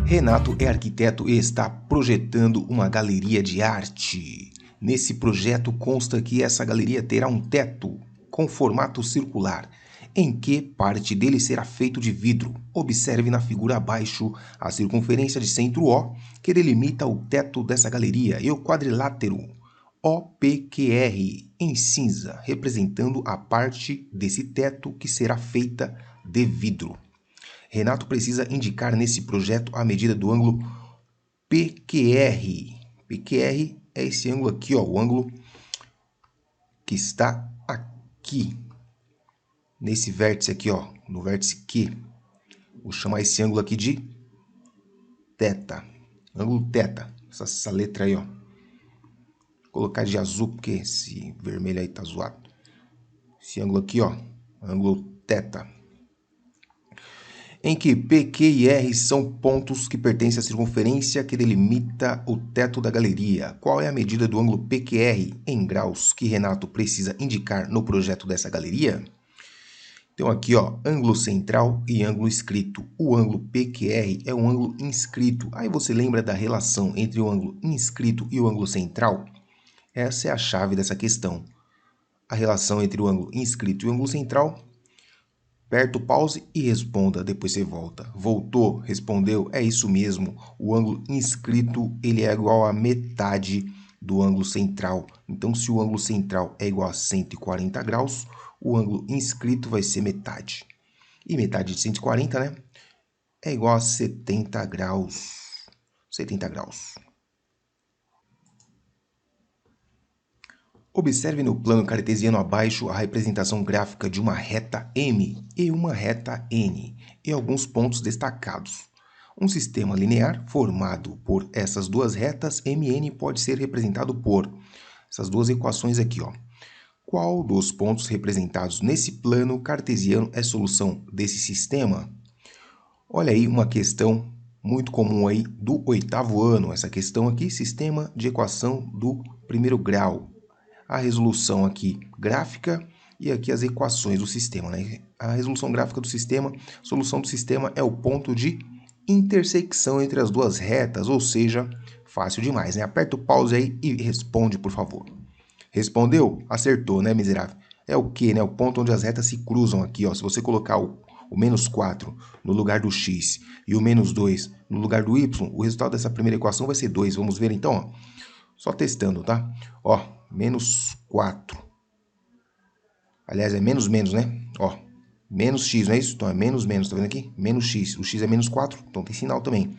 Renato é arquiteto e está projetando uma galeria de arte. Nesse projeto consta que essa galeria terá um teto com formato circular, em que parte dele será feito de vidro. Observe na figura abaixo a circunferência de centro O, que delimita o teto dessa galeria, e o quadrilátero OPQR em cinza, representando a parte desse teto que será feita de vidro. Renato precisa indicar nesse projeto a medida do ângulo PQR. PQR é esse ângulo aqui, ó, o ângulo que está aqui, nesse vértice aqui, ó, no vértice Q. Vou chamar esse ângulo aqui de θ. Ângulo θ. Essa letra aí, ó. Vou colocar de azul porque esse vermelho aí tá zoado. Esse ângulo aqui, ó, ângulo θ. Em que P, Q e R são pontos que pertencem à circunferência que delimita o teto da galeria. Qual é a medida do ângulo PQR em graus que Renato precisa indicar no projeto dessa galeria? Então aqui, ó, ângulo central e ângulo inscrito. O ângulo PQR é um ângulo inscrito. Aí você lembra da relação entre o ângulo inscrito e o ângulo central? Essa é a chave dessa questão. A relação entre o ângulo inscrito e o ângulo central. Aperta o pause e responda, depois você volta. Voltou, respondeu, é isso mesmo. O ângulo inscrito ele é igual a metade do ângulo central. Então, se o ângulo central é igual a 140 graus, o ângulo inscrito vai ser metade. E metade de 140, né? É igual a 70 graus. 70 graus. Observe no plano cartesiano abaixo a representação gráfica de uma reta M e uma reta N, e alguns pontos destacados. Um sistema linear formado por essas duas retas MN pode ser representado por essas duas equações aqui, ó. Qual dos pontos representados nesse plano cartesiano é solução desse sistema? Olha aí uma questão muito comum aí do 8º ano. Essa questão aqui, sistema de equação do 1º grau. A resolução aqui gráfica e aqui as equações do sistema, né? A resolução gráfica do sistema, solução do sistema é o ponto de intersecção entre as duas retas, ou seja, fácil demais, né? Aperta o pause aí e responde, por favor. Respondeu? Acertou, né, miserável? É o que, né? O ponto onde as retas se cruzam aqui, ó. Se você colocar o menos 4 no lugar do x e o menos 2 no lugar do y, o resultado dessa primeira equação vai ser 2. Vamos ver então, ó. Só testando, tá? Ó, menos 4. Aliás, é menos, né? Ó, menos x, não é isso? Então, é menos, tá vendo aqui? Menos x. O x é menos 4, então tem sinal também.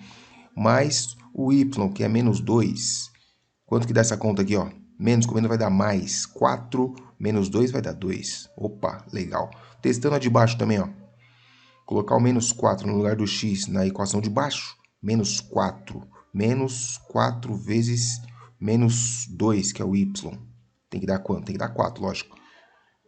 Mais o y, que é menos 2. Quanto que dá essa conta aqui, ó? Menos com menos vai dar mais. 4 menos 2 vai dar 2. Opa, legal. Testando a de baixo também, ó. Colocar o menos 4 no lugar do x na equação de baixo. Menos 4. Menos 4 vezes menos 2, que é o y. Tem que dar quanto? Tem que dar 4, lógico.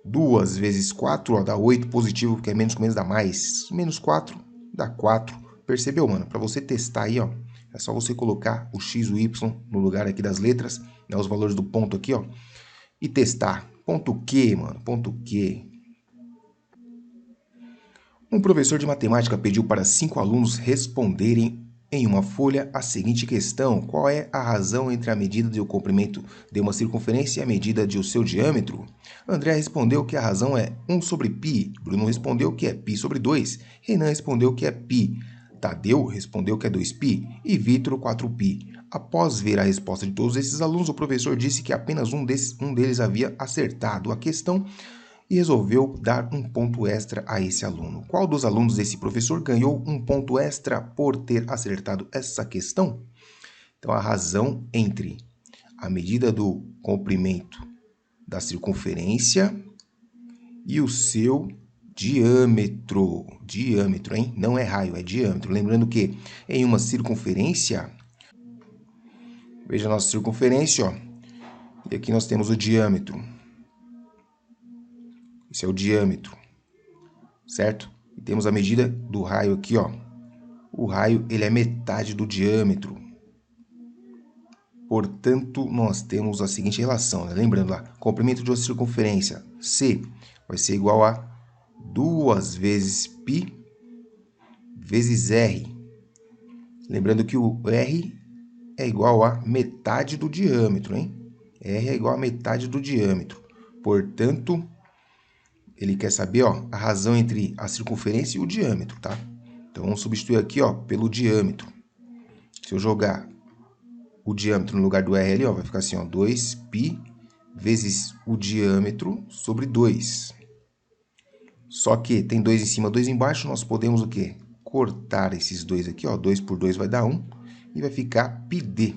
2 vezes 4, ó, dá 8 positivo, porque é menos com menos dá mais. Menos 4 dá 4. Percebeu, mano? Para você testar aí, ó, é só você colocar o x e o y no lugar aqui das letras, né, os valores do ponto aqui, ó, e testar. Ponto Q, mano, ponto Q. Um professor de matemática pediu para 5 alunos responderem em uma folha a seguinte questão: qual é a razão entre a medida do comprimento de uma circunferência e a medida de o seu diâmetro? André respondeu que a razão é 1 sobre π. Bruno respondeu que é π sobre 2. Renan respondeu que é π. Tadeu respondeu que é 2π. E Vitor, 4π. Após ver a resposta de todos esses alunos, o professor disse que apenas um deles havia acertado a questão e resolveu dar um ponto extra a esse aluno. Qual dos alunos desse professor ganhou um ponto extra por ter acertado essa questão? Então, a razão entre a medida do comprimento da circunferência e o seu diâmetro. Diâmetro, hein? Não é raio, é diâmetro. Lembrando que em uma circunferência, veja a nossa circunferência, ó, e aqui nós temos o diâmetro. Esse é o diâmetro, certo? E temos a medida do raio aqui, ó. O raio, ele é metade do diâmetro. Portanto, nós temos a seguinte relação, né? Lembrando lá, comprimento de uma circunferência, C, vai ser igual a 2 vezes π vezes R. Lembrando que o R é igual a metade do diâmetro, hein? R é igual a metade do diâmetro. Portanto, ele quer saber, ó, a razão entre a circunferência e o diâmetro, tá? Então, vamos substituir aqui, ó, pelo diâmetro. Se eu jogar o diâmetro no lugar do R ali, ó, vai ficar assim, ó, 2π vezes o diâmetro sobre 2. Só que tem 2 em cima, 2 embaixo, nós podemos o quê? Cortar esses dois aqui, ó, 2 por 2 vai dar 1, e vai ficar πd.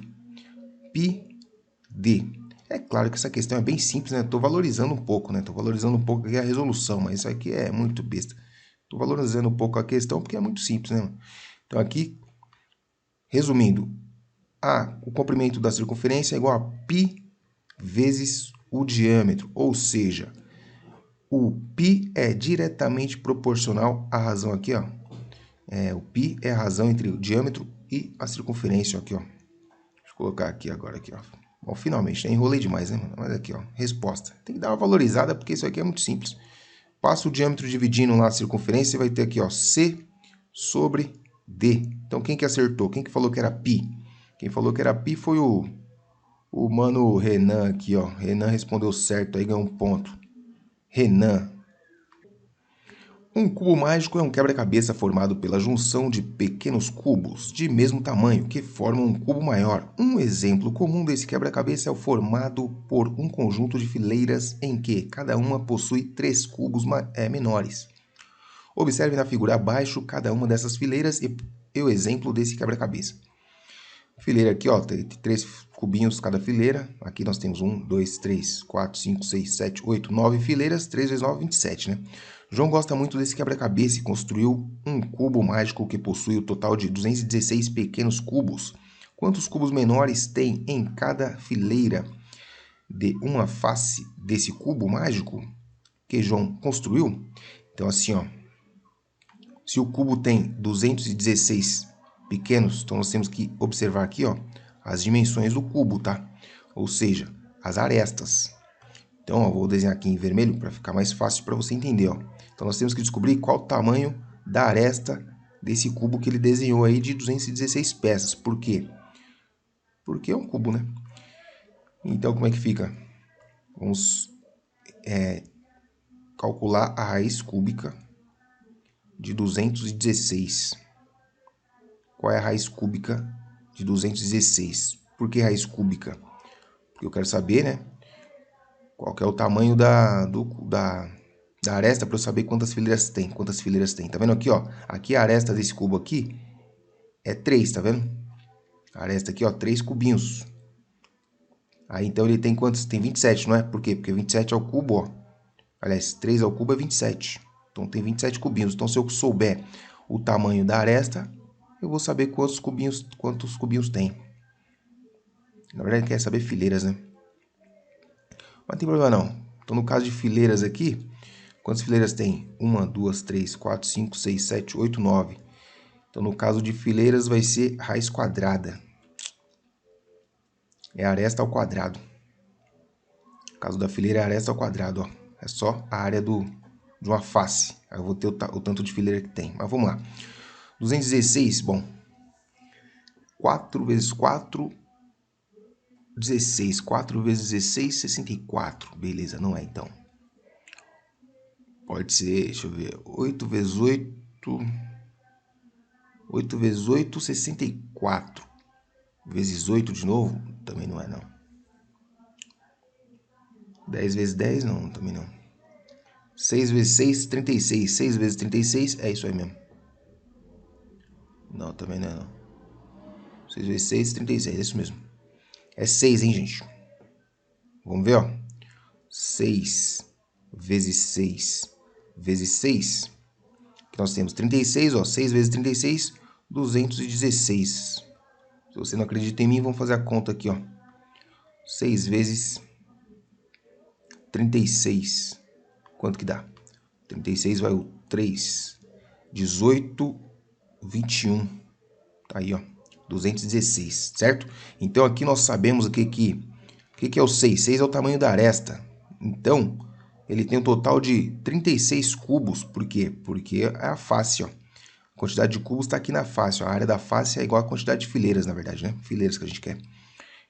πd. É claro que essa questão é bem simples, né? Estou valorizando um pouco, né? Estou valorizando um pouco aqui a resolução, mas isso aqui é muito besta. Estou valorizando um pouco a questão porque é muito simples, né? Então aqui, resumindo, o comprimento da circunferência é igual a π vezes o diâmetro, ou seja, o π é diretamente proporcional à razão aqui, ó. O π é a razão entre o diâmetro e a circunferência aqui, ó. Deixa eu colocar aqui agora, aqui, ó. Bom, finalmente, né? Enrolei demais, né, mano? Mas aqui, ó, resposta. Tem que dar uma valorizada porque isso aqui é muito simples. Passa o diâmetro dividindo lá a circunferência e vai ter aqui, ó, C sobre D. Então, quem que acertou? Quem que falou que era π? Quem falou que era π foi o mano Renan aqui, ó. Renan respondeu certo, aí ganhou um ponto. Renan. Um cubo mágico é um quebra-cabeça formado pela junção de pequenos cubos de mesmo tamanho que formam um cubo maior. Um exemplo comum desse quebra-cabeça é o formado por um conjunto de fileiras em que cada uma possui 3 cubos menores. Observe na figura abaixo cada uma dessas fileiras e o exemplo desse quebra-cabeça. Fileira aqui, ó, tem 3 cubinhos cada fileira. Aqui nós temos 1, 2, 3, 4, 5, 6, 7, 8, 9 fileiras. 3 vezes 9, 27, né? João gosta muito desse quebra-cabeça e construiu um cubo mágico que possui o total de 216 pequenos cubos. Quantos cubos menores tem em cada fileira de uma face desse cubo mágico que João construiu? Então, assim, ó, se o cubo tem 216 pequenos, então nós temos que observar aqui, ó, as dimensões do cubo, tá? Ou seja, as arestas. Então, ó, vou desenhar aqui em vermelho para ficar mais fácil para você entender, ó. Então, nós temos que descobrir qual o tamanho da aresta desse cubo que ele desenhou aí de 216 peças. Por quê? Porque é um cubo, né? Então, como é que fica? Vamos calcular a raiz cúbica de 216. Qual é a raiz cúbica de 216? Por que raiz cúbica? Porque eu quero saber, né? Qual que é o tamanho da aresta para eu saber quantas fileiras tem. Quantas fileiras tem. Tá vendo aqui, ó? Aqui a aresta desse cubo aqui é 3, tá vendo? A aresta aqui, ó, 3 cubinhos. Aí, então, ele tem quantos? Tem 27, não é? Por quê? Porque 27 é o cubo, ó. Aliás, 3 ao cubo é 27. Então, tem 27 cubinhos. Então, se eu souber o tamanho da aresta, eu vou saber quantos cubinhos tem. Na verdade, quer saber fileiras, né? Mas não tem problema, não. Então, no caso de fileiras aqui, quantas fileiras tem? 1, 2, 3, 4, 5, 6, 7, 8, 9. Então, no caso de fileiras, vai ser raiz quadrada. É aresta ao quadrado. No caso da fileira, é aresta ao quadrado, ó. É só a área de uma face. Aí eu vou ter o tanto de fileira que tem. Mas vamos lá. 216, bom. 4 vezes 4, 16. 4 vezes 16, 64. Beleza, não é então. Pode ser, deixa eu ver. 8 vezes 8... 8 vezes 8, 64. Vezes 8 de novo? Também não é, não. 10 vezes 10? Não, também não. 6 vezes 6, 36. 6 vezes 36, é isso aí mesmo. Não, também não é, não. 6 vezes 6, 36, é isso mesmo. É 6, hein, gente? Vamos ver, ó. 6 vezes 6 vezes 6. Que nós temos 36, ó. 6 vezes 36, 216. Se você não acredita em mim, vamos fazer a conta aqui, ó. 6 vezes 36. Quanto que dá? 36 vai o 3. 18, 21. Tá aí, ó. 216, certo? Então, aqui nós sabemos aqui que é o 6? 6 é o tamanho da aresta. Então, ele tem um total de 36 cubos. Por quê? Porque é a face, ó. A quantidade de cubos está aqui na face. Ó. A área da face é igual à quantidade de fileiras, na verdade, né? Fileiras que a gente quer.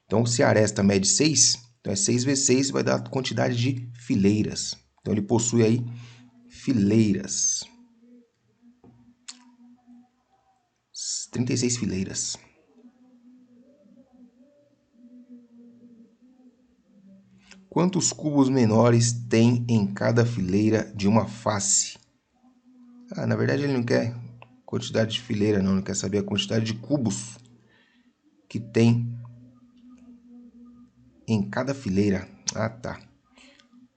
Então, se a aresta mede 6, então é 6 vezes 6 vai dar a quantidade de fileiras. Então, ele possui aí fileiras. 36 fileiras. Quantos cubos menores tem em cada fileira de uma face? Na verdade ele não quer quantidade de fileira, não. Ele quer saber a quantidade de cubos que tem em cada fileira. Tá.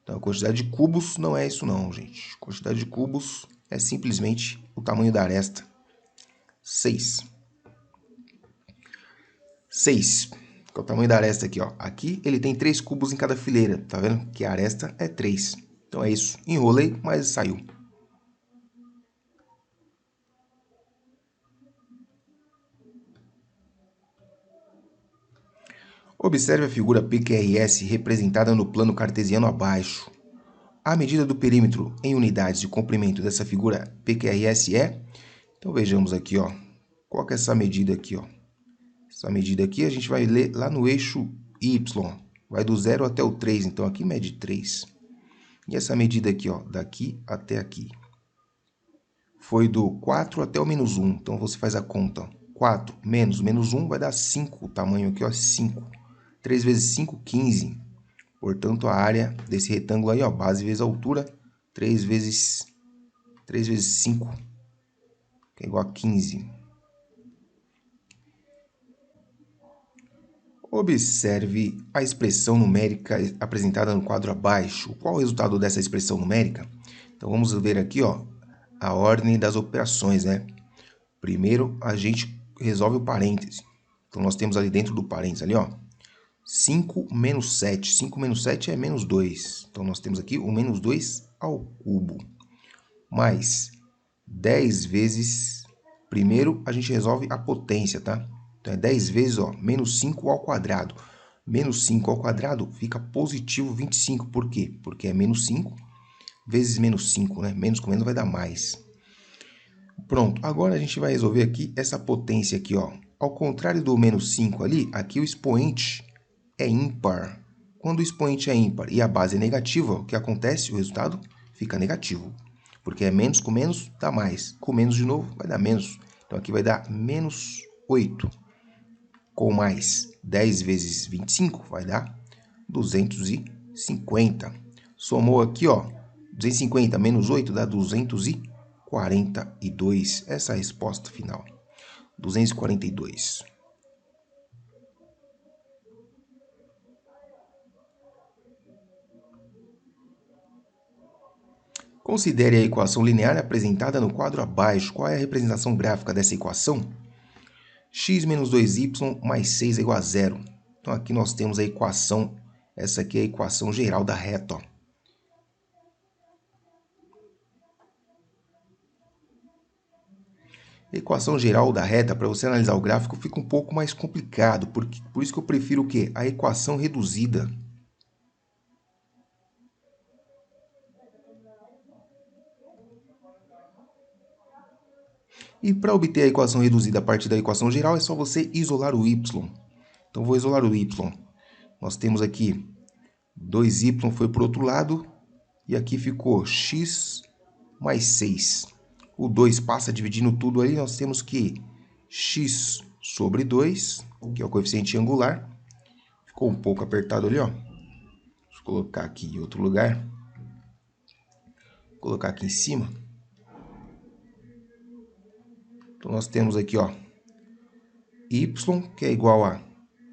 Então a quantidade de cubos não é isso não, gente. A quantidade de cubos é simplesmente o tamanho da aresta. 6. 6. Qual é o tamanho da aresta aqui, ó? Aqui ele tem 3 cubos em cada fileira. Tá vendo? Que a aresta é 3. Então é isso. Enrolei, mas saiu. Observe a figura PQRS representada no plano cartesiano abaixo. A medida do perímetro em unidades de comprimento dessa figura PQRS é... Então vejamos aqui, ó. Qual que é essa medida aqui, ó? Essa medida aqui a gente vai ler lá no eixo Y. Vai do 0 até o 3, então aqui mede 3. E essa medida aqui, ó, daqui até aqui. Foi do 4 até o menos 1. Então você faz a conta. 4 menos 1 vai dar 5. O tamanho aqui, ó, é 5. 3 vezes 5, 15. Portanto, a área desse retângulo aí, ó, base vezes altura, 3 vezes 5, que é igual a 15. Observe a expressão numérica apresentada no quadro abaixo. Qual o resultado dessa expressão numérica? Então, vamos ver aqui, ó, a ordem das operações, né? Primeiro, a gente resolve o parêntese. Então, nós temos ali dentro do parêntese, ali, ó, 5 menos 7. 5 menos 7 é menos 2. Então, nós temos aqui o menos 2 ao cubo. Mais 10 vezes... Primeiro, a gente resolve a potência, tá? Então, é 10 vezes, ó, menos 5 ao quadrado. Menos 5 ao quadrado fica positivo 25. Por quê? Porque é menos 5 vezes menos 5, né? Menos com menos vai dar mais. Pronto, agora a gente vai resolver aqui essa potência aqui, ó. Ao contrário do menos 5 ali, aqui o expoente é ímpar. Quando o expoente é ímpar e a base é negativa, o que acontece? O resultado fica negativo. Porque é menos com menos dá mais. Com menos de novo vai dar menos. Então aqui vai dar menos 8. Com mais 10 vezes 25 vai dar 250. Somou aqui, ó, 250 menos 8 dá 242. Essa é a resposta final. 242. Considere a equação linear apresentada no quadro abaixo. Qual é a representação gráfica dessa equação? X menos 2y mais 6 é igual a 0. Então, aqui nós temos a equação, essa aqui é a equação geral da reta, ó. A equação geral da reta, para você analisar o gráfico, fica um pouco mais complicado. Por isso que eu prefiro o quê? A equação reduzida. E para obter a equação reduzida a partir da equação geral, é só você isolar o y. Então, vou isolar o y. Nós temos aqui 2y foi para o outro lado, e aqui ficou x mais 6. O 2 passa dividindo tudo ali, nós temos que x sobre 2, que é o coeficiente angular. Ficou um pouco apertado ali, ó. Deixa eu colocar aqui em outro lugar. Vou colocar aqui em cima. Então, nós temos aqui, ó, y, que é igual a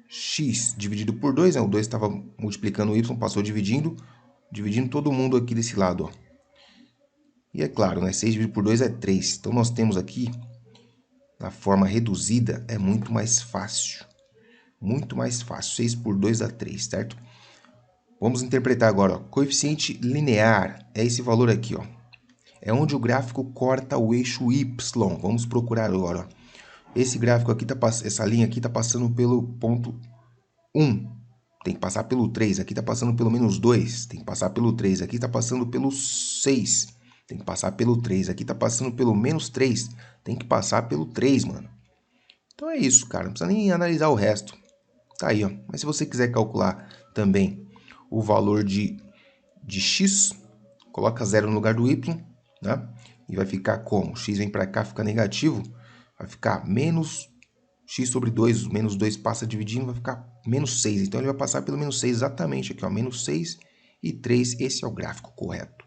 x dividido por 2, né? O 2 estava multiplicando o y, passou dividindo todo mundo aqui desse lado, ó. E é claro, né? 6 dividido por 2 é 3. Então, nós temos aqui, na forma reduzida, é muito mais fácil. Muito mais fácil. 6 por 2 dá 3, certo? Vamos interpretar agora, ó. Coeficiente linear é esse valor aqui, ó. É onde o gráfico corta o eixo y. Vamos procurar agora, ó. Esse gráfico aqui, essa linha aqui está passando pelo ponto 1. Tem que passar pelo 3. Aqui está passando pelo menos 2. Tem que passar pelo 3. Aqui está passando pelo 6. Tem que passar pelo 3. Aqui tá passando pelo menos 3. Tem que passar pelo 3, mano. Então é isso, cara. Não precisa nem analisar o resto. Tá aí, ó. Mas se você quiser calcular também o valor de x, coloca 0 no lugar do y, né? E vai ficar como? X vem para cá, fica negativo. Vai ficar menos x sobre 2. Menos 2 passa dividindo, vai ficar menos 6. Então ele vai passar pelo menos 6 exatamente aqui, ó. Menos 6 e 3. Esse é o gráfico correto.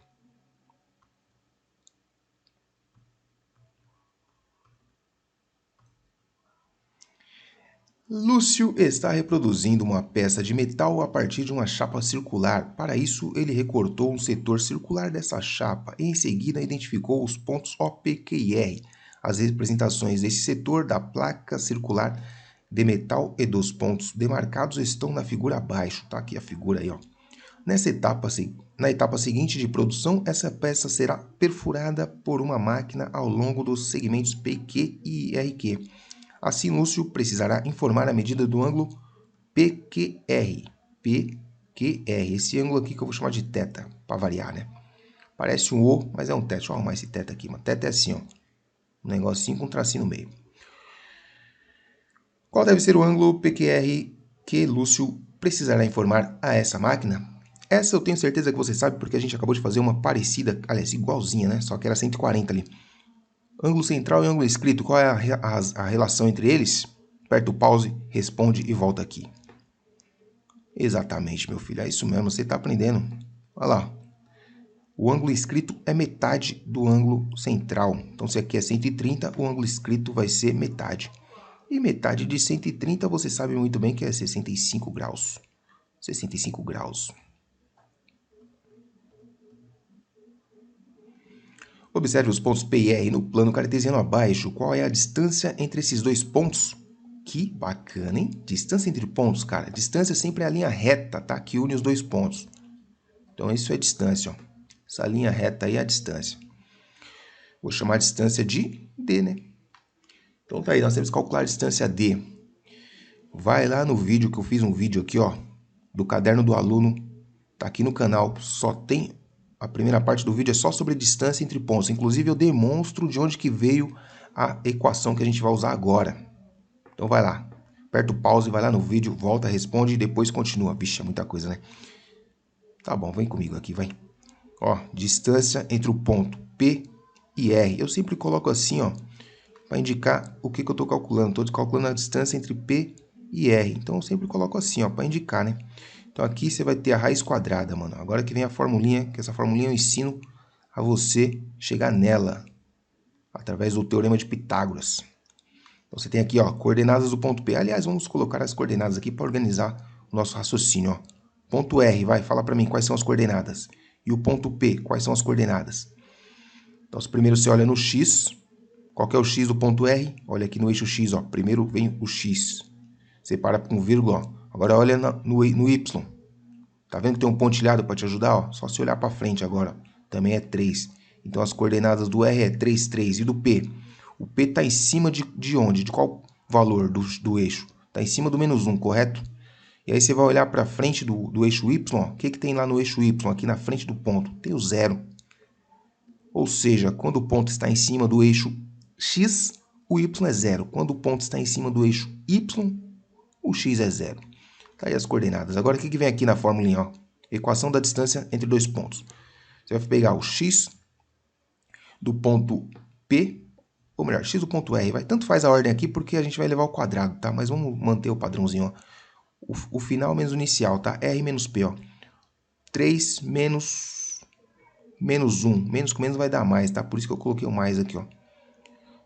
Lúcio está reproduzindo uma peça de metal a partir de uma chapa circular. Para isso, ele recortou um setor circular dessa chapa e, em seguida, identificou os pontos O, P, Q e R, as representações desse setor da placa circular de metal e dos pontos demarcados estão na figura abaixo. Tá aqui a figura aí, ó. Na etapa seguinte de produção, essa peça será perfurada por uma máquina ao longo dos segmentos PQ e RQ. Assim, Lúcio precisará informar a medida do ângulo PQR. PQR. Esse ângulo aqui que eu vou chamar de θ, para variar, né? Parece um O, mas é um θ. Deixa eu arrumar esse θ aqui, mano. θ é assim, ó. Um negocinho com um tracinho no meio. Qual deve ser o ângulo PQR que Lúcio precisará informar a essa máquina? Essa eu tenho certeza que você sabe, porque a gente acabou de fazer uma parecida, aliás, igualzinha, né? Só que era 140 ali. Ângulo central e ângulo escrito, qual é a relação entre eles? Aperta o pause, responde e volta aqui. Exatamente, meu filho, é isso mesmo, você está aprendendo. Olha lá. O ângulo escrito é metade do ângulo central. Então, se aqui é 130, o ângulo escrito vai ser metade. E metade de 130 você sabe muito bem que é 65 graus. 65 graus. Observe os pontos P e R no plano cartesiano abaixo. Qual é a distância entre esses dois pontos? Que bacana, hein? Distância entre pontos, cara. Distância sempre é a linha reta, tá? Que une os dois pontos. Então, isso é distância, ó. Essa linha reta aí é a distância. Vou chamar a distância de D, né? Então, tá aí. Nós temos que calcular a distância D. Vai lá no vídeo, que eu fiz um vídeo aqui, ó. Do caderno do aluno. Tá aqui no canal. Só tem... A primeira parte do vídeo é só sobre distância entre pontos. Inclusive, eu demonstro de onde que veio a equação que a gente vai usar agora. Então, vai lá. Aperta o pause, vai lá no vídeo, volta, responde e depois continua. Vixe, é muita coisa, né? Tá bom, vem comigo aqui, vai. Ó, distância entre o ponto P e R. Eu sempre coloco assim, ó, para indicar o que eu estou calculando. Estou calculando a distância entre P e R. Então, eu sempre coloco assim, ó, para indicar, né? Então, aqui você vai ter a raiz quadrada, mano. Agora que vem a formulinha, que essa formulinha eu ensino a você chegar nela, através do teorema de Pitágoras. Então, você tem aqui, ó, coordenadas do ponto P. Aliás, vamos colocar as coordenadas aqui para organizar o nosso raciocínio, ó. Ponto R, vai, fala para mim quais são as coordenadas. E o ponto P, quais são as coordenadas? Então, primeiro você olha no X. Qual que é o X do ponto R? Olha aqui no eixo X, ó. Primeiro vem o X. Separa com vírgula, ó. Agora olha no Y. Tá vendo que tem um pontilhado para te ajudar, ó? Só se olhar para frente agora. Também é 3. Então, as coordenadas do R é 3, 3. E do P? O P está em cima de onde? De qual valor do eixo? Está em cima do menos 1, correto? E aí você vai olhar para frente do eixo Y. Ó. O que tem lá no eixo Y, aqui na frente do ponto? Tem o 0. Ou seja, quando o ponto está em cima do eixo X, o Y é 0. Quando o ponto está em cima do eixo Y, o X é 0. Tá aí as coordenadas. Agora, o que vem aqui na formulinha? Ó? Equação da distância entre dois pontos. Você vai pegar o X do ponto P, ou melhor, X do ponto R. Vai. Tanto faz a ordem aqui, porque a gente vai levar ao quadrado, tá? Mas vamos manter o padrãozinho, ó. O final menos o inicial, tá? R menos P, ó. 3 menos 1. Menos com menos vai dar mais, tá? Por isso que eu coloquei o mais aqui, ó.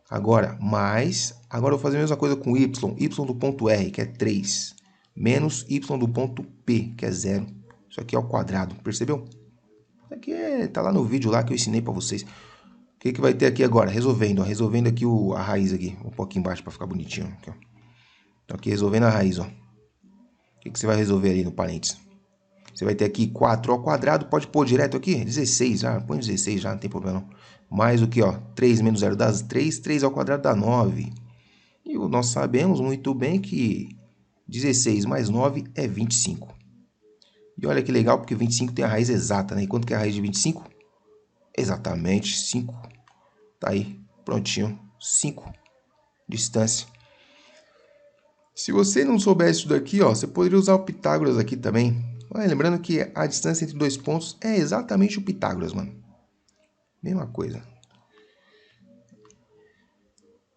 Agora, mais. Agora eu vou fazer a mesma coisa com Y. Y do ponto R, que é 3. Menos Y do ponto P, que é 0. Isso aqui é ao quadrado, percebeu? Isso aqui tá lá no vídeo lá que eu ensinei para vocês. O que vai ter aqui agora? Resolvendo, ó. Resolvendo aqui a raiz aqui. Um pouquinho embaixo para ficar bonitinho. Aqui, ó. Então aqui resolvendo a raiz, ó. O que você vai resolver ali no parênteses? Você vai ter aqui 4 ao quadrado, pode pôr direto aqui? 16 já, põe 16 já, não tem problema não. Mais o que, ó? 3 menos 0 dá 3, 3 ao quadrado dá 9. E nós sabemos muito bem que 16 mais 9 é 25. E olha que legal, porque 25 tem a raiz exata, né? E quanto que é a raiz de 25? Exatamente 5. Tá aí, prontinho. 5. Distância. Se você não soubesse isso daqui, ó, você poderia usar o Pitágoras aqui também. Olha, lembrando que a distância entre dois pontos é exatamente o Pitágoras, mano. Mesma coisa.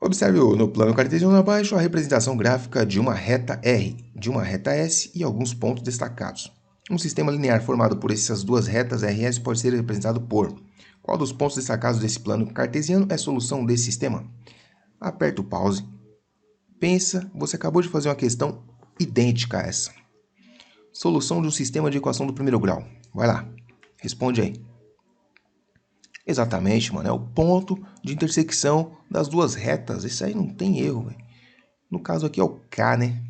Observe no plano cartesiano abaixo a representação gráfica de uma reta R, de uma reta S e alguns pontos destacados. Um sistema linear formado por essas duas retas RS pode ser representado por... Qual dos pontos destacados desse plano cartesiano é a solução desse sistema? Aperta o pause. Pensa, você acabou de fazer uma questão idêntica a essa. Solução de um sistema de equação do primeiro grau. Vai lá, responde aí. Exatamente, mano, é o ponto de intersecção das duas retas. Isso aí não tem erro, velho. No caso aqui é o K, né?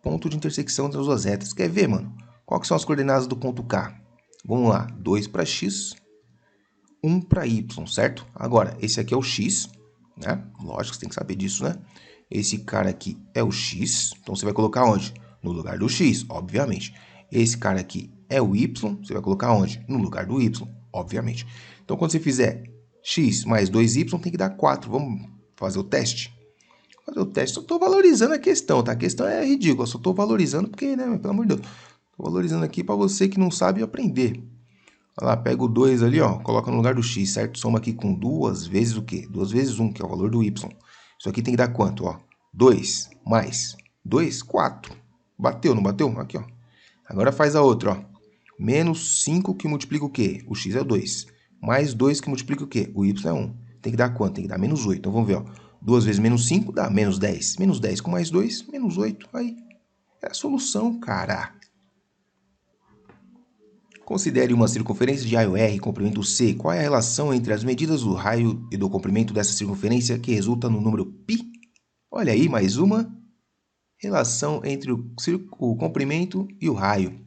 Ponto de intersecção das duas retas. Quer ver, mano? Qual que são as coordenadas do ponto K? Vamos lá, 2 para X, 1 para Y, certo? Agora, esse aqui é o X, né? Lógico, você tem que saber disso, né? Esse cara aqui é o X, então você vai colocar onde? No lugar do X, obviamente. Esse cara aqui é o Y, você vai colocar onde? No lugar do Y, obviamente. Então, quando você fizer X mais 2Y, tem que dar 4. Vamos fazer o teste? Fazer o teste, só estou valorizando a questão, tá? A questão é ridícula, só estou valorizando porque, né, pelo amor de Deus. Estou valorizando aqui para você que não sabe aprender. Olha lá, pega o 2 ali, ó, coloca no lugar do x, certo? Soma aqui com 2 vezes o quê? 2 vezes 1, que é o valor do y. Isso aqui tem que dar quanto, ó? 2 mais 2, 4. Bateu, não bateu? Aqui, ó. Agora faz a outra, ó. Menos 5 que multiplica o quê? O x é 2. Mais 2 que multiplica o quê? O y é 1. Tem que dar quanto? Tem que dar menos 8. Então, vamos ver, ó. 2 vezes menos 5 dá menos 10. Menos 10 com mais 2, menos 8. Aí, é a solução, cara. Considere uma circunferência de raio R e comprimento C. Qual é a relação entre as medidas do raio e do comprimento dessa circunferência que resulta no número π? Olha aí, mais uma relação entre o comprimento e o raio.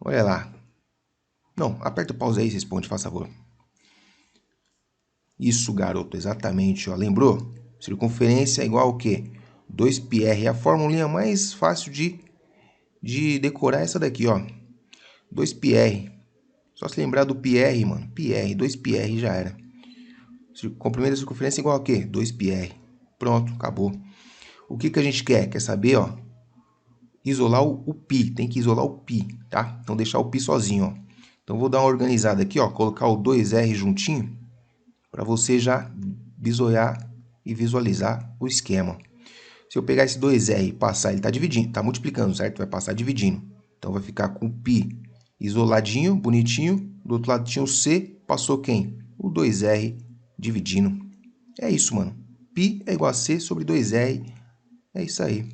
Olha lá. Não, aperta o pause aí e responde, faz favor. Isso, garoto, exatamente. Ó. Lembrou? Circunferência é igual ao quê? 2πr. É a formulinha mais fácil de decorar essa daqui, ó. 2πr. Só se lembrar do πr, mano. πr, 2πr já era. Comprimento da circunferência é igual a quê? 2πr. Pronto, acabou. O que a gente quer? Quer saber, ó? Isolar o π. Tem que isolar o π, tá? Então, deixar o π sozinho, ó. Então, vou dar uma organizada aqui, ó. Colocar o 2r juntinho para você já bisoiar e visualizar o esquema. Se eu pegar esse 2r e passar, ele tá dividindo, tá multiplicando, certo? Vai passar dividindo. Então, vai ficar com o π isoladinho, bonitinho. Do outro lado tinha o c, passou quem? O 2r dividindo. É isso, mano. Π é igual a C sobre 2R. É isso aí.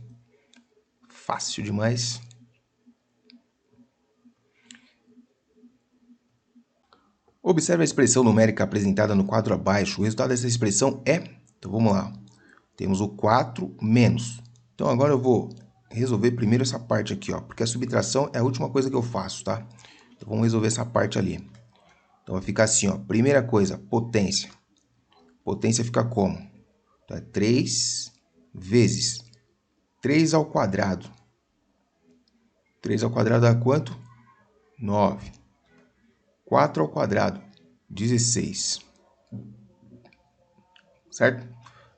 Fácil demais. Observe a expressão numérica apresentada no quadro abaixo. O resultado dessa expressão é... Então, vamos lá. Temos o 4 menos. Então, agora eu vou resolver primeiro essa parte aqui, ó. Porque a subtração é a última coisa que eu faço, tá? Então, vamos resolver essa parte ali. Então, vai ficar assim, ó. Primeira coisa, potência. Potência fica como? Então, é 3 vezes 3 ao quadrado. 3 ao quadrado dá quanto? 9. 4 ao quadrado, 16. Certo?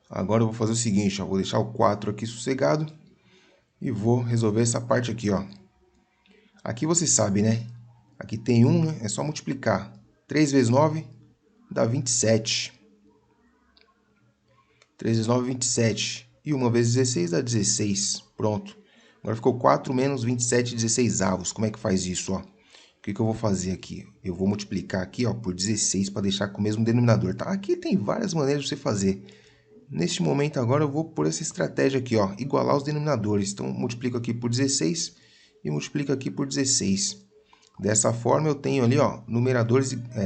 Agora eu vou fazer o seguinte, ó, vou deixar o 4 aqui sossegado e vou resolver essa parte aqui, ó. Aqui você sabe, né? Aqui tem 1, né? É só multiplicar. 3 vezes 9 dá 27. 3 vezes 9, 27. E 1 vezes 16 dá 16. Pronto. Agora ficou 4 menos 27, 16 avos. Como é que faz isso, ó? O que eu vou fazer aqui? Eu vou multiplicar aqui, ó, por 16 para deixar com o mesmo denominador, tá? Aqui tem várias maneiras de você fazer. Neste momento agora eu vou por essa estratégia aqui, ó, igualar os denominadores. Então, multiplico aqui por 16 e multiplico aqui por 16. Dessa forma eu tenho ali, ó,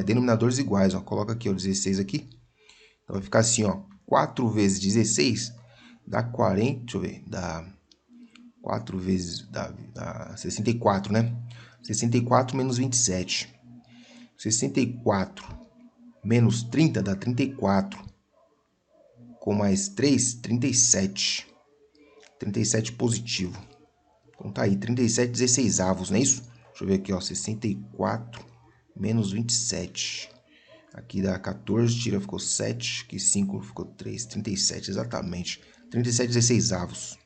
denominadores iguais, ó. Coloca aqui, ó, 16 aqui. Então, vai ficar assim, ó, 4 vezes 16 dá 40, deixa eu ver, dá 4 vezes, dá 64, né? 64 menos 27. 64 menos 30 dá 34. Com mais 3, 37. 37 positivo. Então tá aí, 37 16 avos, não é isso? Deixa eu ver aqui, ó, 64 menos 27. Aqui dá 14, tira, ficou 7, aqui 5, ficou 3, 37, exatamente. 37/16.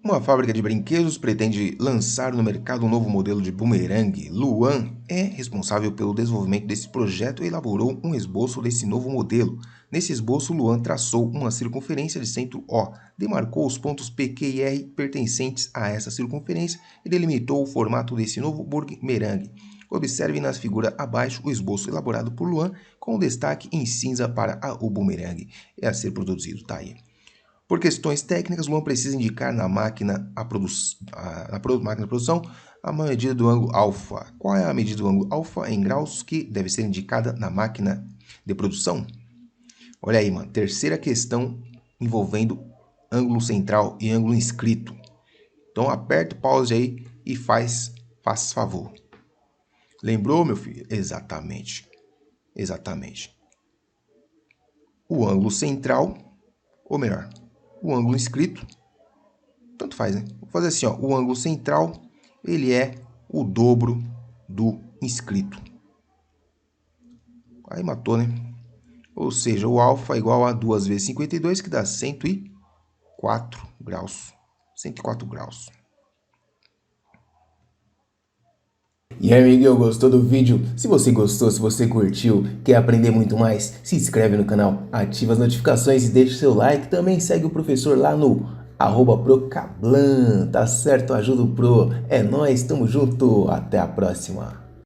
Uma fábrica de brinquedos pretende lançar no mercado um novo modelo de bumerangue. Luan é responsável pelo desenvolvimento desse projeto e elaborou um esboço desse novo modelo. Nesse esboço, Luan traçou uma circunferência de centro O, demarcou os pontos P, Q e R pertencentes a essa circunferência e delimitou o formato desse novo bumerangue. Observe na figura abaixo o esboço elaborado por Luan com destaque em cinza para o bumerangue. É a ser produzido, tá aí. Por questões técnicas, Luan precisa indicar na máquina máquina de produção a medida do ângulo alfa. Qual é a medida do ângulo alfa em graus que deve ser indicada na máquina de produção? Olha aí, mano. Terceira questão envolvendo ângulo central e ângulo inscrito. Então, aperta o pause aí e faz favor. Lembrou, meu filho? Exatamente. Exatamente. O ângulo central, ou melhor, o ângulo inscrito, tanto faz, né? Vou fazer assim, ó, o ângulo central, ele é o dobro do inscrito. Aí matou, né? Ou seja, o alfa é igual a 2 vezes 52, que dá 104 graus. 104 graus. E aí, amiguinho, gostou do vídeo? Se você gostou, se você curtiu, quer aprender muito mais, se inscreve no canal, ativa as notificações e deixa o seu like. Também segue o professor lá no @procablan, tá certo? Ajuda o Pro. É nóis, tamo junto, até a próxima.